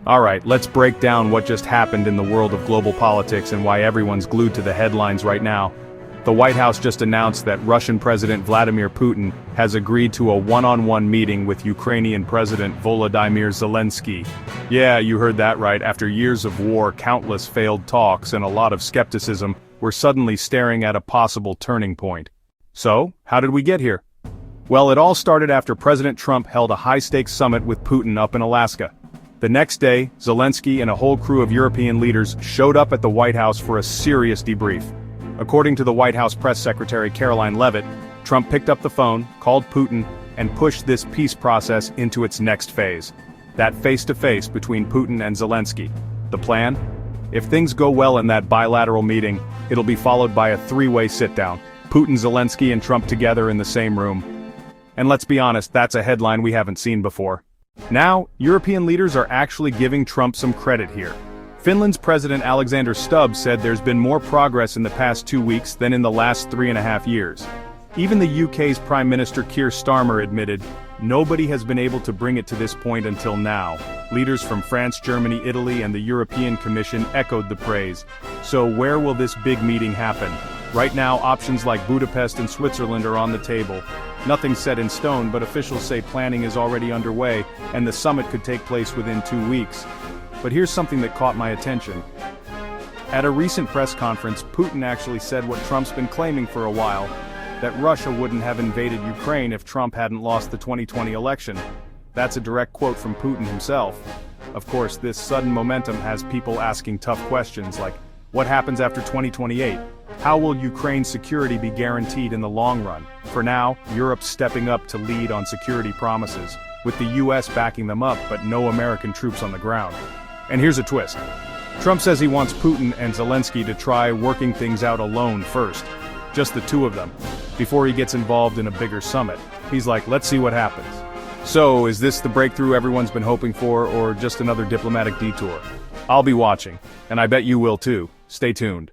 Alright, let's break down what just happened in the world of global politics and why everyone's glued to the headlines right now. The White House just announced that Russian President Vladimir Putin has agreed to a one-on-one meeting with Ukrainian President Volodymyr Zelenskyy. Yeah, you heard that right. After years of war, countless failed talks, and a lot of skepticism, we're suddenly staring at a possible turning point. So, how did we get here? Well, it all started after President Trump held a high-stakes summit with Putin up in Alaska. The next day, Zelenskyy and a whole crew of European leaders showed up at the White House for a serious debrief. According to the White House press secretary Caroline Leavitt, Trump picked up the phone, called Putin, and pushed this peace process into its next phase. That face-to-face between Putin and Zelenskyy. The plan? If things go well in that bilateral meeting, it'll be followed by a three-way sit-down. Putin, Zelenskyy, and Trump together in the same room. And let's be honest, that's a headline we haven't seen before. Now, European leaders are actually giving Trump some credit here. Finland's President Alexander Stubb said there's been more progress in the past 2 weeks than in the last 3.5 years. Even the UK's Prime Minister Keir Starmer admitted, nobody has been able to bring it to this point until now. Leaders from France, Germany, Italy, and the European Commission echoed the praise. So where will this big meeting happen? Right now, options like Budapest and Switzerland are on the table. Nothing's set in stone, but officials say planning is already underway, and the summit could take place within 2 weeks. But here's something that caught my attention. At a recent press conference, Putin actually said what Trump's been claiming for a while, that Russia wouldn't have invaded Ukraine if Trump hadn't lost the 2020 election. That's a direct quote from Putin himself. Of course, this sudden momentum has people asking tough questions like, what happens after 2028? How will Ukraine's security be guaranteed in the long run? For now, Europe's stepping up to lead on security promises, with the US backing them up but no American troops on the ground. And here's a twist. Trump says he wants Putin and Zelenskyy to try working things out alone first. Just the two of them. Before he gets involved in a bigger summit. He's like, let's see what happens. So, is this the breakthrough everyone's been hoping for, or just another diplomatic detour? I'll be watching, and I bet you will too. Stay tuned.